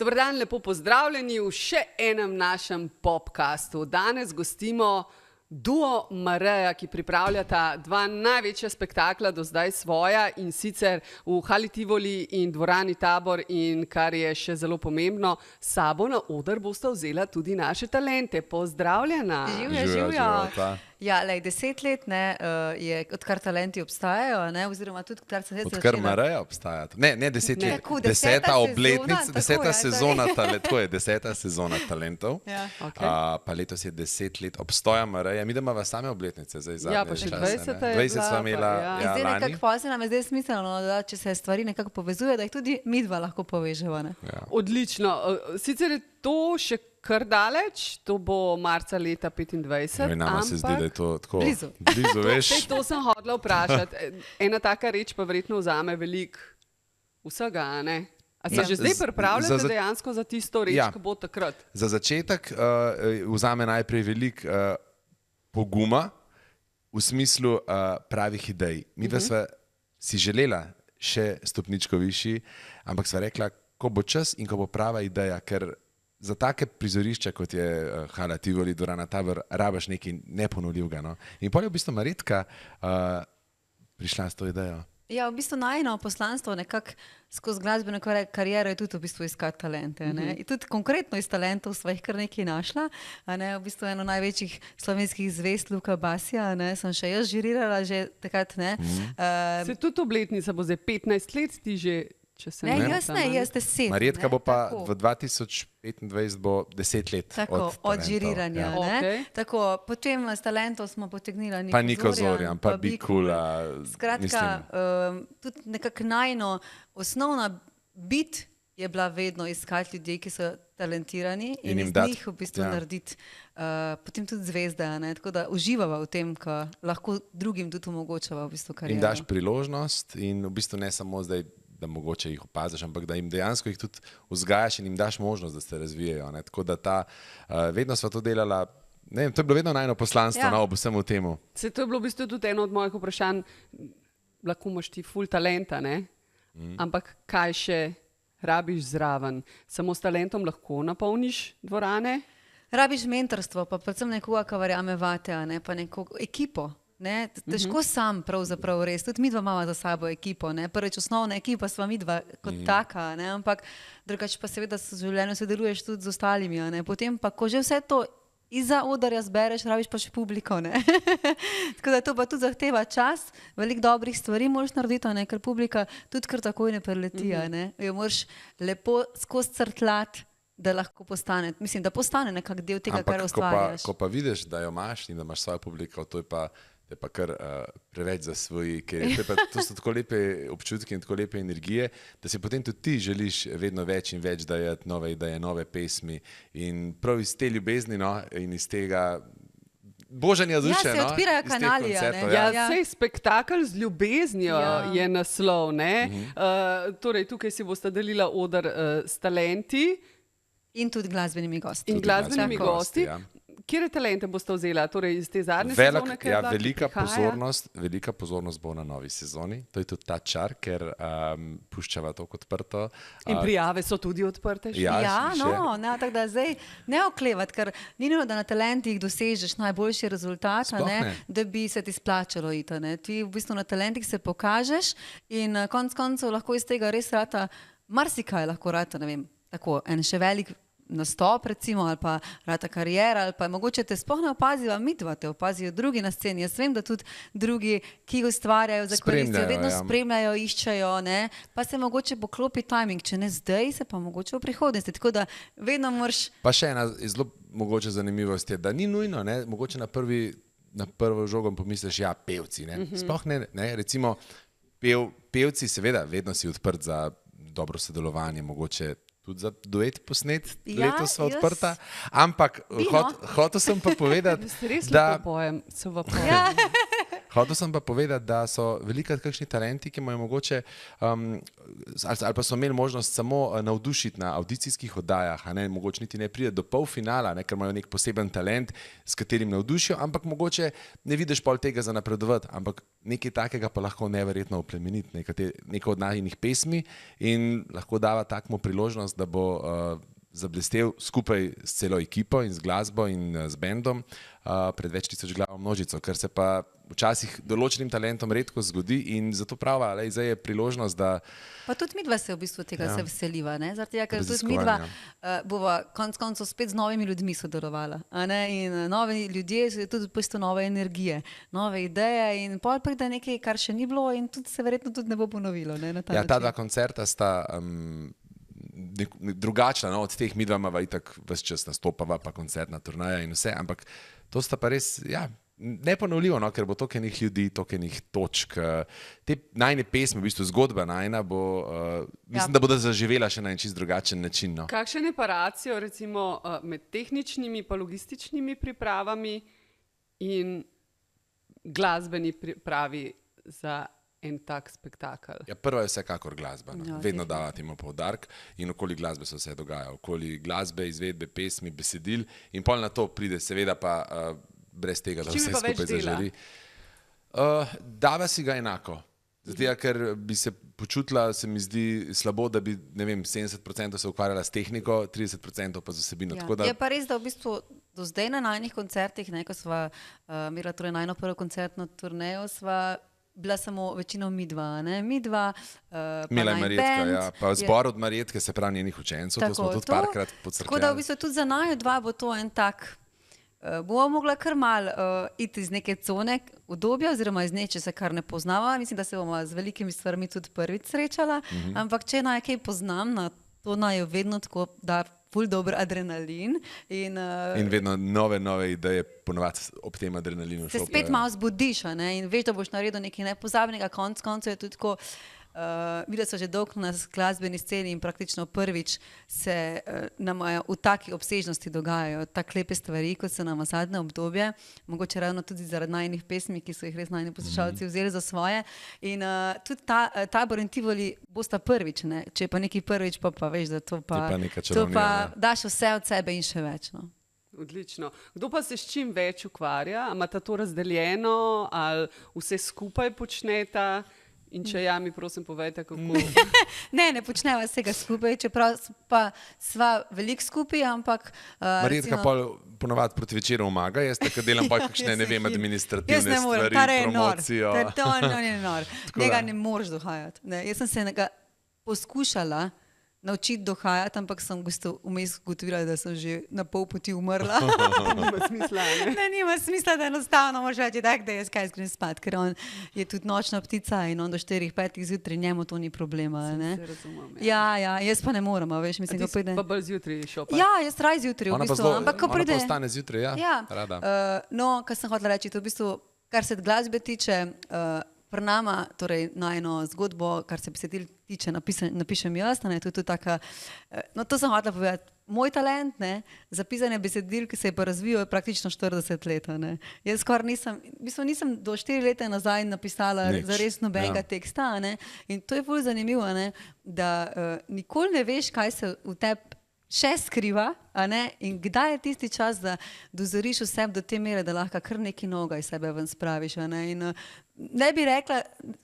Dober dan, lepo pozdravljeni v še enem našem podcastu. Danes gostimo duo Mareja, ki pripravljata dva največja spektakla do zdaj svoja, in sicer v Hali Tivoli in dvorani Tabor, in kar je še zelo pomembno, sabo na oder bosta vzela tudi naše talente. Pozdravljena. Živjo. Ja, 10 let je, odkar talenti obstajajo, oziroma tudi odkar se odkar Mareja obstaja. Ne 10 let. Tako, 10. obletnica, 10. sezona, tako je 10. sezona talentov. Ja. Okay. Pa letos je 10 let obstoja Mareja. Mi da imava same obletnice zdaj zadnje ja, pa še čase. 20 sva imela Zdaj lani. nekako pa se nam je zdaj smiselno, da če se stvari nekako povezuje, da jih tudi mi dva lahko poveževa. Ja. Odlično. Sicer je to še kar daleč, to bo marca leta 2025. Nama se zdi, da je to tako blizu, veš. To sem hodila vprašati. Ena taka reč pa verjetno vzame veliko vsega, ne? A se že zdaj pripravljate dejansko za tisto reč, ko bo takrat? Za začetek vzame najprej veliko poguma v smislu pravih idej. Mi da sva si želela še stopničko višji, ampak sva rekla, ko bo čas in ko bo prava ideja, ker za take prizorišča, kot je Hala Tivoli, dvorana Tabor, rabaš nekaj neponovljivega. No? In potem je v bistvu Marjetka prišla s to idejo. Ja, v bistvu najino poslanstvo nekako skozi glasbeno kariero je tudi v bistvu iskati talente. In tudi konkretno iz talentov sva jih kar nekaj našla. V bistvu eno največjih slovenskih zvezd, Luka Basija, sem še jaz žirirala že takrat. Se tudi obletnica bo zdaj 15 let, ti že... Jaz 10. Marjetka bo pa v 2025 bo 10 let od žiriranja. Ja. Okay. Tako, potem s talentov smo potegnili pa Niko Zorjan, pa Bikula. Skratka, tudi nekako najno osnovna bit je bila vedno iskati ljudi, ki so talentirani in iz njih v bistvu narediti potem tudi zvezde. Tako da uživava v tem, ko lahko drugim tudi omogočava v bistvu kariero. In daš priložnost in v bistvu ne samo zdaj, da mogoče jih opaziš, ampak da jim dejansko jih tudi vzgajaš in jim daš možnost, da se razvijajo. Tako da vedno sva to delala, ne vem, to je bilo vedno najno poslanstvo ob vsem v temu. To je bilo v bistvu tudi eno od mojih vprašanj, lahko imaš ti ful talenta, ne? Ampak kaj še rabiš zraven? Samo s talentom lahko napolniš dvorane? Rabiš mentorstvo, pa predvsem nekoga, ki verjame vate, pa neko ekipo. Težko sam pravzaprav res, tudi mi dva imamo za sabo ekipo, prvič osnovna ekipa sva mi dva kot taka, ampak drugače pa seveda v življenju sodeluješ tudi z ostalimi, potem pa, ko že vse to izza odarja zbereš, rabiš pa še publiko, tako da to pa tudi zahteva čas, veliko dobrih stvari moraš narediti, ker publika tudi kar takoj ne preleti, jo moraš lepo skozi crtljati, da lahko postane, mislim, da postane nekak del tega, kar ustvarjaš. Ko pa vidiš, da jo imaš in da imaš svojo publiko, to je pa kar preveč za svoji, ker to so tako lepe občutki in tako lepe energije, da si potem tudi ti želiš vedno več in več dajati nove ideje, nove pesmi in prav iz te ljubezni in iz tega božanja duše. Ja, se odpirajo kanali. Sej spektakel z ljubeznijo je naslov. Torej, tukaj si boste delila oder s talenti. In tudi glasbenimi gosti. In glasbenimi gosti. Kjere talente boste vzela? Torej iz te zadnje sezone? Velika pozornost bo na novi sezoni. To je tudi ta čar, ker puščava to odprto. In prijave so tudi odprte? Tako da zdaj ne oklevati, ker ni nujno, da na talentih dosežeš najboljši rezultat, da bi se ti splačalo iti. Ti v bistvu na talentih se pokažeš in konec koncev lahko iz tega res rata, marsikaj lahko rata, ne vem, tako, en še velik nastop recimo, ali pa rata karijera, ali pa mogoče te sploh ne opazijo, midva te opazijo drugi na sceni. Jaz vem, da tudi drugi, ki ustvarjajo za koristijo, vedno spremljajo, iščejo, pa se mogoče poklopi timing, če ne zdaj, se pa mogoče v prihodnosti, tako da vedno moraš... Pa še ena zelo mogoče zanimivost je, da ni nujno, mogoče na prvo žogo pomisliš, pevci, sploh ne, recimo pevci, seveda, vedno si odprt za dobro sodelovanje, mogoče tudi za duet posnet, letos sva odprta, ampak hotel sem pa povedati, Hotel sem pa povedati, da so velikrat kakšni talenti, ki imajo mogoče, ali pa so imeli možnost samo navdušiti na audicijskih oddajah, a ne, mogoče niti ne pride do polfinala, ne, ker imajo nek poseben talent, s katerim navdušijo, ampak mogoče ne vidiš pol tega za napredovati, ampak nekaj takega pa lahko neverjetno oplemeniti, neko od najinih pesmi in lahko dava takmu priložnost, da bo zablestel skupaj s celo ekipo in z glasbo in z bendom pred več tisoč glavo množico, kar se pa včasih določenim talentom redko zgodi in zato prava, zdaj je priložnost, da... Pa tudi midva se v bistvu tega se veseliva, ne? Zaradi tega, ker tudi midva bova konec koncev spet z novimi ljudmi sodelovala, a ne? In novi ljudje so tudi v bistvu nove energije, nove ideje in pol pride nekaj, kar še ni bilo in tudi se verjetno tudi ne bo ponovilo, ne? Na ta način. Ta dva koncerta sta drugačna, no, od teh midva imava itak ves čas nastopava, pa koncertna turnaja in vse, ampak to sta pa res, neponovljivo, no, ker bo toliko enih ljudi, toliko enih točk. Te najine pesme, v bistvu zgodba najina bo, mislim, da bodo zaživela še na en čist drugačen način. No. Kakšen je pa racio recimo med tehničnimi pa logističnimi pripravami in glasbeni pripravi za en tak spektakel? Ja, prva je vsekakor glasba. No. Vedno davati ima poudarek in okoli glasbe se vse dogaja. Okoli glasbe, izvedbe, pesmi, besedil in pol na to pride seveda pa brez tega, da vse skupaj zaželi. Dava si ga enako. Zato, ker bi se počutila, se mi zdi slabo, da bi, ne vem, 70% se ukvarjala s tehniko, 30% pa z vsebino. Ja. Da... Je pa res, da v bistvu do zdaj na najnih koncertih, ko sva imela torej najno prvo koncertno turnejo, sva bila samo večino midva, ne? Midva, Mila in Marjetka, ja. Pa zbor od Marjetke, se pravi njenih učencev, to smo tudi parkrat podcrkljali. Tako da v bistvu tudi za naju dva bo to en tak, bomo mogla kar mal iti iz neke cone udobja oziroma iz nečesa, kar ne poznava. Mislim, da se bomo z velikimi stvarmi tudi prvič srečala, ampak če naj kaj poznam, na to naj jo vedno tako da ful dober adrenalin. In vedno nove ideje, ponovadi ob tem adrenalinu. Se spet malo zbudiš, ne? In veš, da boš naredil nekaj nepozabnega, konec koncev je tudi tako, videli so že dolgo na glasbeni sceni in praktično prvič se nam v taki obsežnosti dogajajo tako lepe stvari, kot se nam zadnje obdobje, mogoče ravno tudi zaradi najinih pesmi, ki so jih res najini poslušalci vzeli za svoje. In tudi Tabor in Tivoli bosta prvič, ne? Če je pa nekaj prvič, pa veš, da to pa daš vse od sebe in še več. No? Odlično. Kdo pa se s čim več ukvarja? Imata to razdeljeno ali vse skupaj počneta? In če mi prosim povejte, kako... Ne počneva vsega skupaj, čeprav pa sva veliko skupaj, ampak... Marjetka ponovadi proti večeru omaga, jaz tako delam pa kakšne, ne vem, administrativne stvari, promocijo. To je nor. Njega ne moreš dohajati. Jaz sem se poskušala naučiti dohajati, ampak sem vmes ugotovila, da sem že na pol poti umrla. Nima smisla, ne? Ne, nima smisla, da enostavno moraš reči tak, da jaz kaj grem spat, ker on je tudi nočna ptica in on do 4-5 zjutraj, njemu to ni problema. Ne? Se razumem, ja, jaz pa ne morem, veš, mislim, ko pride... Pa bolj zjutraj šopa? Ja, jaz raj zjutraj, v bistvu, ampak ko pride... Ona pa ostane zjutraj, ja, rada. No, kar sem hotela reči, to v bistvu, kar se glasbe tiče, pri nama, torej najino zgodbo, kar se besedil tiče, napišem jaz, ne, to je tudi taka, no to sem hotela povedati, moj talent, ne, za pisanje besedil, ki se je pa razvijal, je praktično 40 let, ne. Jaz skoraj nisem do 4 leta nazaj napisala zares nobenega teksta, ne, in to je ful zanimivo, ne, da nikoli ne veš, kaj se v tebi še skriva, a ne, in kdaj je tisti čas, da dozoriš v sebi do te mere, da lahko kar nekaj noga iz sebe ven spraviš, a ne, in ne bi rekla,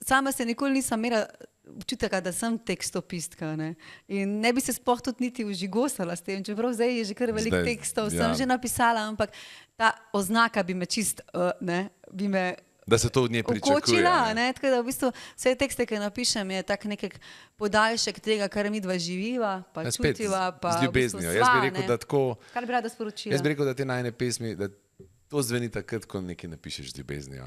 sama se nikoli nisem imela občutka, da sem tekstopistka, ne, in ne bi se sploh tudi niti vžigosala s tem, čeprav zdaj je že kar veliko tekstov, sem že napisala, ampak ta oznaka bi me čist, ne, bi me da se to od nje pričakuje. Ukočila, ne, tako da v bistvu vse tekste, ki napišem, je tak nekak podaljšek tega, kar midva živiva, pa čutiva, pa z ljubeznijo. Jaz bi rekel, da tako... Kar bi rada sporočila. Jaz bi rekel, da te najine pesmi, da to zveni takrat, ko nekaj napišeš z ljubeznijo.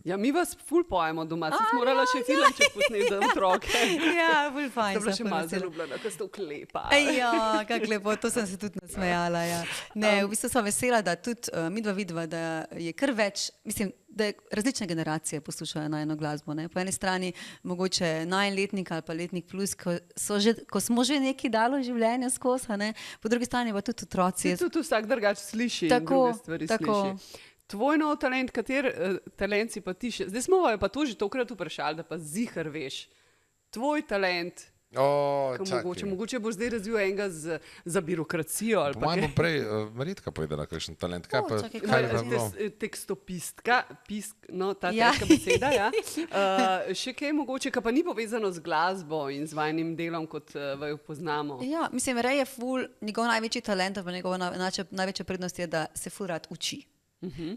Ja, mi vas ful pojemo doma, si morala še filmček posneti za otroke. Ja, ful fajn. Ste bila še malo zaljubljena, ko ste vklepa. Ja, kak lepo, to sem se tudi nasmejala, ja. Ne, v bistvu sem vesela, da tudi midva vidva, da je kar več, mislim, da različne generacije poslušajo najino glasbo. Ne? Po eni strani mogoče najletnik ali pa letnik plus, ko smo že nekaj dalo življenja skozi, po drugi strani pa tudi otroci. Tudi vsak drugače sliši in druge stvari sliši. tvoj nov talent, talent si pa ti še? Zdaj smo jo pa to že tokrat vprašali, da pa zihar veš. Tvoj talent, mogoče boš zdaj razvil enega za birokracijo. Moja bo prej Maritka povedala, kakšen talent. Kaj pa je bilo? Tekstopistka, težka beseda, ja. Še kaj mogoče, kar pa ni povezano z glasbo in z vajnim delom, kot vaju poznamo. Ja, mislim, Ray je ful, njegov največji talent, pa njegova največja prednost je, da se ful rad uči.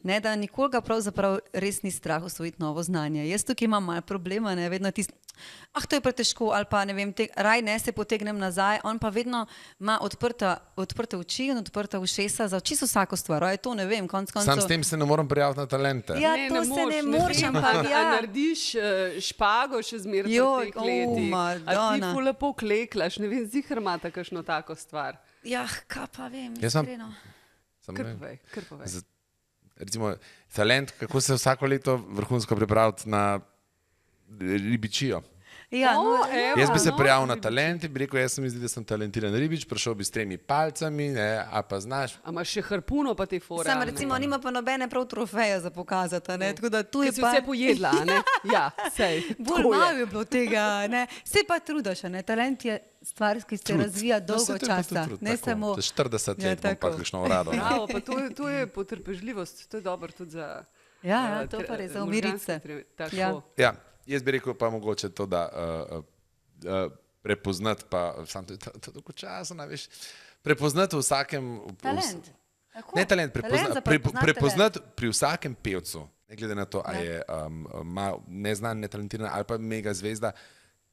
Ne, da nikoga pravzaprav res ni strah osvojiti novo znanje. Jaz tukaj imam malo problema, ne, vedno to je pretežko, ali pa ne vem, raj ne se potegnem nazaj, on pa vedno ima odprte oči in odprta ušesa za čisto vsako stvar. Je to, ne vem, konc koncev. Sam s tem se ne moram prijaviti na talente. Ja, to se ne moreš, ampak ja. Narediš špago še zmeraj v teh letih. A ti ful lepo kleklaš, ne vem, zihar imata kakšno tako stvar. Ja, kaj pa vem, iskreno. Kar povej. Recimo, talent, kako se vsako leto vrhunsko pripraviti na ribičijo. Ja, jaz bi se prijavil na talent in bi rekel, jaz se mi zdi, da sem talentiran ribič, prišel bi s 3 palcami, a pa znaš. A imaš še harpuno pa te fore? Sam recimo nima pa nobene prav trofeje za pokazati, ne? Tako da tu je pa... Ker si vse pojedla, ne? Ja, sej. Bolj malo je bilo tega, ne? Se pa trudaš, ne? Talent je stvar, ki se razvija dolgo časa. Ne samo... 40 let bom pa kakšno urado. Bravo, pa to je potrpežljivost, to je dobro tudi za... Ja, to pa res, za umiriti se. Ja. Jaz bi rekel pa mogoče to, da prepoznati pa, sam to je dolgo časa, veš, prepoznati v vsakem... Talent. Ne talent, prepoznati pri vsakem pevcu, ne glede na to, a je neznan, netalentiran ali pa mega zvezda,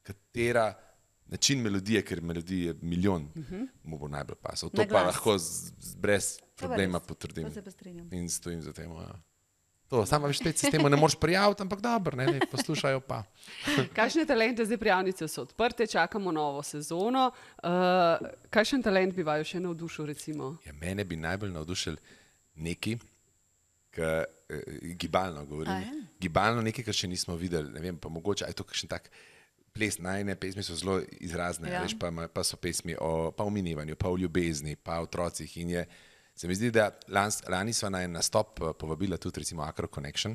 katera način melodije, ker melodij je milijon, mu bo najbolj pasal. To pa lahko brez problema potrdim in stojim za tem. Samo več spet sistemu ne moreš prijaviti, ampak dobro, ne, poslušajo pa. Kakšne talente, zdaj prijavnice so odprte, čakamo novo sezono. Kakšen talent bi vaju še navdušil, recimo? Ja, mene bi najbolj navdušil neki, gibalno govorim, gibalno nekaj, kar še nismo videli, ne vem, pa mogoče, je to kakšen tak ples, najne pesmi so zelo izrazne, veš, pa so pesmi pa o minevanju, pa o ljubezni, pa o otrocih in se mi zdi, da lani sva na en nastop povabila tudi recimo Acro Connection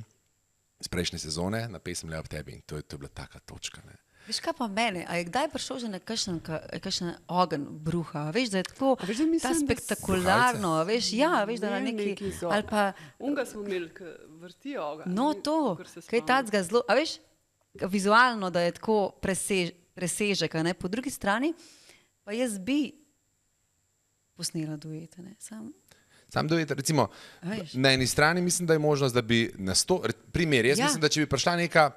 z prejšnje sezone na pesem Le ob tebi in to je bila taka točka. Ne. Veš kaj pa mene, a je kdaj prišel že na kakšen ogenj bruha, veš, da je tako ta spektakularno, veš, ja, veš, da na neki, ali pa... Unga smo imeli, ki vrti ogenj. No to, kaj tacga zelo, a veš, vizualno, da je tako presežek, ne, po drugi strani, pa jaz bi posnela duete, ne, Sam duet, recimo, na eni strani mislim, da je možnost, da bi primer, jaz mislim, da če bi prišla neka,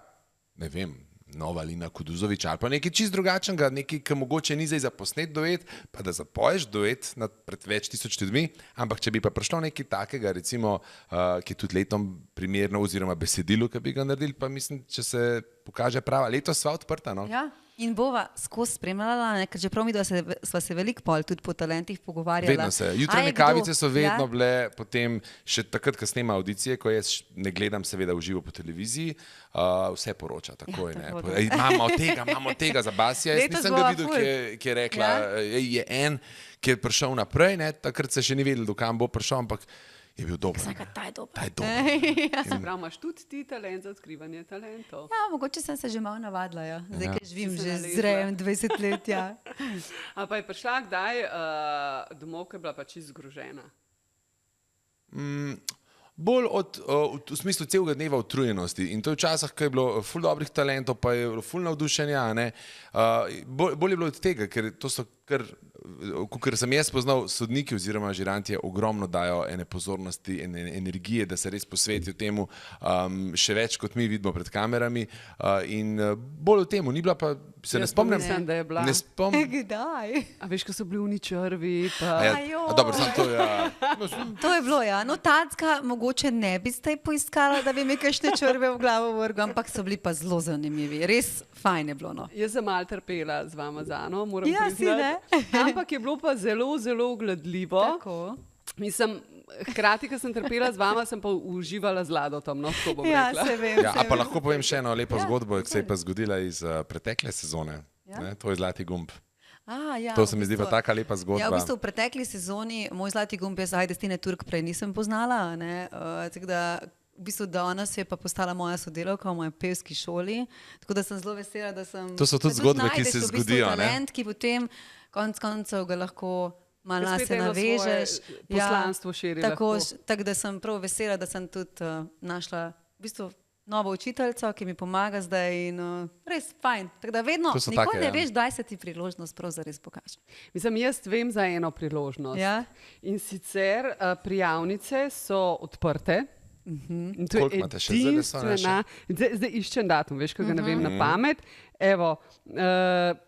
ne vem, nova Lina Kuduzović ali pa nekaj čist drugačnega, nekaj, ki mogoče ni zdaj za posnet duet, pa da zapoješ duet pred več tisoč ljudmi, ampak če bi pa prišlo nekaj takega, recimo, ki je tudi letom primerno oziroma besedilu, ki bi ga naredili, pa mislim, če se pokaže prava, letos sva odprta, no? Ja. In bova skozi spremljala, ker že prav mi, da sva se veliko pol tudi po talentih pogovarjala. Vedno se. Jutranje kavice so vedno bile, potem še takrat, ko snema audicije, ko jaz ne gledam seveda v živo po televiziji, vse poroča takoj. Imamo tega za Basija. Jaz nisem ga videl, ki je rekla, je en, ki je prišel naprej, takrat se še ni vedel, do kam bo prišel, ampak je bil dober. Ta je dober. Se pravi, imaš tudi ti talent za odkrivanje talentov. Ja, mogoče sem se že malo navadila, ja. Zdaj, ker živim že zrejem 20 let, ja. A pa je prišla kdaj domov, ki je bila pa čisto zgrožena? Bolj v smislu celega dneva utrujenosti. In to je včasih, ko je bilo ful dobrih talentov, pa je bilo ful navdušenja. Bolj je bilo od tega, ker to so kar, kakor sem jaz poznal, sodniki oziroma žirantje ogromno dajo ene pozornosti, ene energije, da se res posvetijo temu, še več kot mi vidimo pred kamerami. In bolj o temu, ni bila pa, se ne spomnim. Mislim, da je bila. Ne spomnim. Kdaj? A veš, ko so bili oni črvi, pa... Dobro, samo to, ja. To je bilo, ja. No, tacka mogoče ne bi zdaj poiskala, da bi mi kakšne črve v glavo vrgla, ampak so bili pa zelo zanimivi. Res fajn je bilo, no. Jaz sem malo trpela z vama z Ano, moram priznati. Ja, si ne. Ampak je bilo pa zelo, zelo ugledljivo. Tako. Mislim, hkrati, ko sem trpela z vama, sem pa uživala z Ladotom, no, tako bom rekla. Se vem. Ja, a pa lahko povem še eno lepo zgodbo, ki se je pa zgodila iz pretekle sezone. To je Zlati gumb. Ja, To se mi zdi pa taka lepa zgodba. Ja, v bistvu v pretekli sezoni moj zlati gumb je Ajde Stine Turk prej nisem poznala, ne, tako da v bistvu danes je pa postala moja sodelavka v moji pevski šoli, tako da sem zelo vesela, da sem... To so tudi zgodbe, ki se zgodijo, ne? Talent, ki potem konec koncev ga lahko malo Spet nase eno navežeš. svoje poslanstvo širi lahko. Tako da sem prav vesela, da sem tudi našla v bistvu novo učiteljico, ki mi pomaga zdaj in res fajn. Tako da vedno, To so nikoli take, ne ja. veš, kdaj se ti priložnost prav zares pokaže. Mislim, jaz vem za eno priložnost. Ja? In sicer prijavnice so odprte. In to Koliko je imate še? Zdajle so, ne, še? Zdaj iščem datum, veš, ko ga ne vem na pamet. Evo,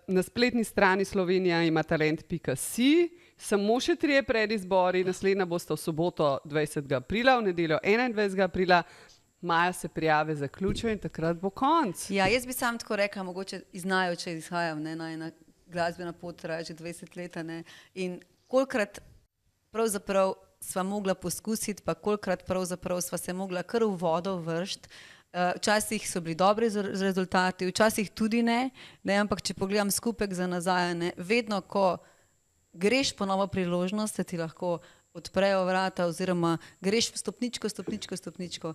na spletni strani Slovenija ima talent.si, samo še 3 predizbori, naslednja bosta v soboto 20. aprila, v nedeljo 21. aprila, maja se prijave zaključijo in takrat bo konc. Ja, jaz bi sam tako rekla, mogoče iznajo, če izhajam, ne, ena glasbena pot traja že 20 let, ne, in kolikrat pravzaprav sva mogla poskusiti, pa kolikrat pravzaprav sva se mogla kar v vodo vršt. Včasih so bili dobri rezultati, včasih tudi ne, ampak če pogledam skupek za nazaj, ne, vedno, ko greš po novo priložnost, se ti lahko odprejo vrata oziroma greš stopničko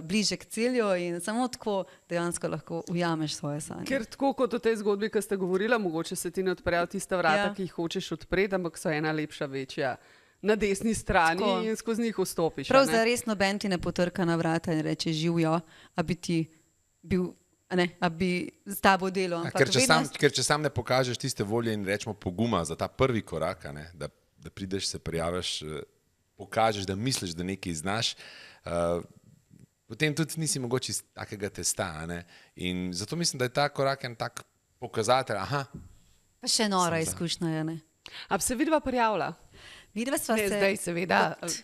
bliže k cilju in samo tako dejansko lahko ujameš svoje sanje. Ker tako kot v tej zgodbi, ki ste govorila, mogoče se ti ne odprejo tista vrata, Ja. ki jih hočeš odpreti, ampak so ena lepša, večja na desni strani Tako. in skozi njih vstopiš. Prav a ne? zares noben ti ne potrka na vrata in reče živijo, a bi ti bil, a bi s tabo delo. Ker če sam ne pokažeš tiste volje in rečemo poguma za ta prvi korak, a ne, da prideš, se prijaviš, pokažeš, da misliš, da nekaj znaš, potem tudi nisi mogoče iz takega testa. A ne? In zato mislim, da je ta korak en tak pokazatelj. Aha, Pa še nora izkušnja je, ne. A bi se vidva prijavila? Vidva sva Ne, se... zdaj seveda. od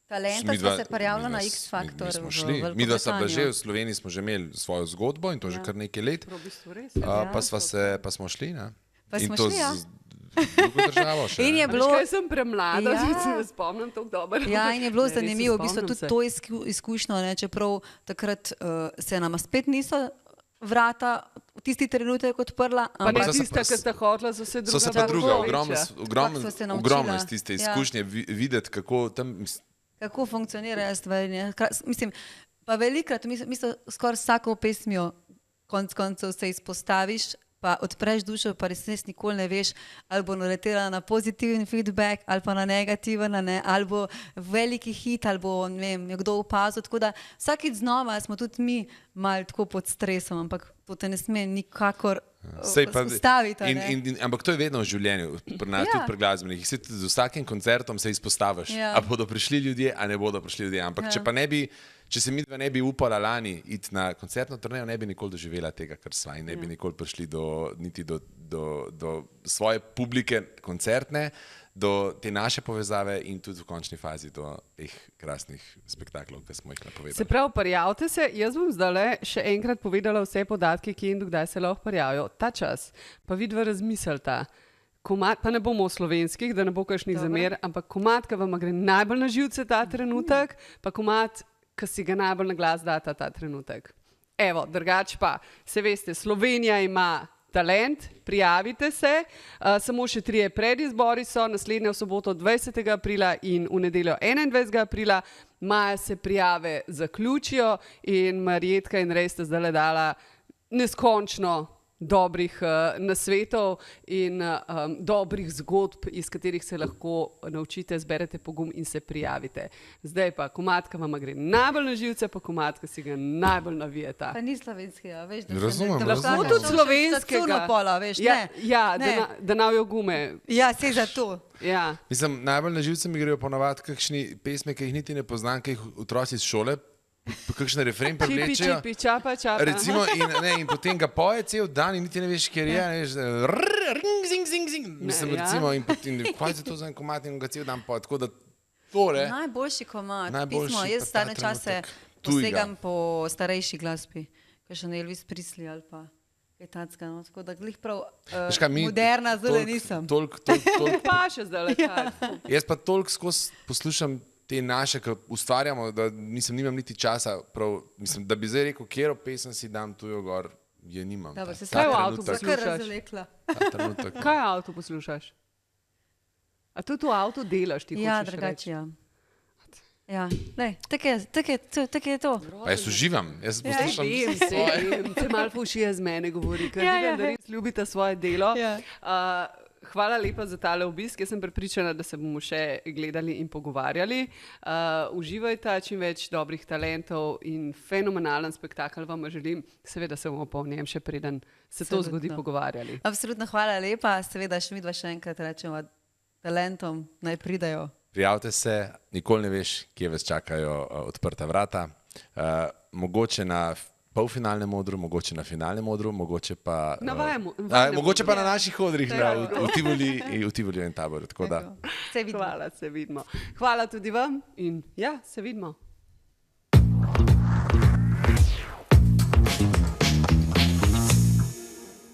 Talenta sva se prijavila na X Factor Mi smo v šli. Veliko Mi, da so bila že Britanijo. v Sloveniji, smo že imeli svojo zgodbo in to že kar nekaj let. V bistvu res. Pa smo šli, ne? Pa In smo to šli, ja. z drugo državo še. In je ne? bilo... Veš, kaj sem premlada, Ja. da se ne spomnim tako dobro. Ja, in je bilo Ne, res se zanimivo, v bistvu spomnim tudi se. to izkušnjo, ne, čeprav takrat se nama spet niso vrata v tisti trenutek odprla, Pa ne Ampak so se tista, pa- ki sta hotla, so se druga. So se pa druga, Tako sva se naučila. ogromno iz tiste Ja. izkušnje videti, kako tam... kako funkcionirajo stvari. Ne. Mislim, pa velikrat, mislim, skoraj vsako pesmijo konec koncev se izpostaviš, pa odpreš dušo, pa res nikoli ne veš, ali bo naletela na pozitiven feedback, ali pa na negativen, ne, ali bo veliki hit, ali bo, ne vem, jo kdo opazil. Tako da vsakič znova smo tudi mi malo tako pod stresom, ampak to te ne sme nikakor ustaviti. Ampak to je vedno v življenju, pri nas, Ja. tudi pri glasbenih. Z vsakim koncertom se izpostaviš, Ja. a bodo prišli ljudje, a ne bodo prišli ljudje. Ampak če se midva ne bi upala lani iti na koncertno turnejo, ne bi nikoli doživela tega, kar sva in ne bi nikoli prišli niti do svoje publike koncertne, do te naše povezave in tudi v končni fazi do teh krasnih spektaklov, ki smo jih napovedali. Se pravi, prijavite se. Jaz bom zdaj še enkrat povedala vse podatke, kje in dokdaj se lahko prijavijo. Ta čas, pa vidva razmislita. Komad, pa ne bomo o slovenskih, da ne bo kakšnih zamer, ampak komad, ki vam gre najbolj na živce ta trenutek, pa komad, ki si ga najbolj na glas data ta trenutek. Evo, drugače pa, se veste, Slovenija ima talent, prijavite se, samo še 3 predizbori so, naslednja v soboto 20. aprila in v nedeljo 21. aprila, maja se prijave zaključijo in Marjetka in Rej sta zdaj dala neskončno dobrih nasvetov in dobrih zgodb, iz katerih se lahko naučite, zberete pogum in se prijavite. Zdaj pa komadka vam gre najbolj na živce, pa komadka si ga najbolj navijeta. Pa ni slovenskega, veš, da Razumem, se ne razumem. Lahko tudi slovenskega. Pola, veš, Ja, ne. ja Ne. da navijo gume. Ja, se za to. Ja. Mislim, najbolj na živce mi grejo ponavadi kakšni pesmi, ki jih niti ne poznam, ki jih otroci iz šole, kakšen refren Čipi, prevlečejo. čipi, čapa, čapa. Recimo, in potem ga poje cel dan in niti ne veš, kjer je. Ne veš, ring, zing, zing, zing. Mislim, Ne, ja. recimo, in potem, kaj je to za en komad in ga cel dan poje. Tako da tole. Najboljši komad, Najboljši pismo. pa Jaz ta stane čase trenutek. Tujega. posegam po starejši glasbi, kakšen Elvis Presley ali pa kaj takega. No. Tako da glih prav Veš kaj, mi moderna zelo toliko- nisem. toliko- Pa še zdaj le čas. Jaz pa toliko skozi poslušam te naše, ki ustvarjamo, da nimam niti časa, prav, mislim, da bi zdaj rekel, kjero pesem si dam tujo gor, Je nimam. Dobro, se Ta Kaj v avtu trenutek- Kar poslušaš? razvlekla. ta trenutek- Kaj v avtu poslušaš? A tudi v avtu delaš ti? Ja, hočeš reči? drugače, ja. Ja, lej, tako je to. Pa jaz uživam, jaz poslušam. Vem, se malo fušije z mene govori, ker Ja, vidim, ja. da res ljubite svoje delo. Ja. Hvala lepa za tale obisk. Jaz sem prepričana, da se bomo še gledali in pogovarjali. Uživajte čim več dobrih talentov in fenomenalen spektakel vam želim. Seveda se bomo pa o njem še preden se to zgodi Absolutno. pogovarjali. Absolutno, hvala lepa. Seveda še midva še enkrat rečemo talentom, naj pridajo. Prijavite se, nikoli ne veš, kje vas čakajo odprta vrata. Mogoče na polfinalnem odru, mogoče na finalnem odru, mogoče pa, mogoče pa na naših odrih, v Tivoliju in Taboru. Tako da. Se vidimo. Hvala, se vidimo. Hvala tudi vam in ja, se vidimo.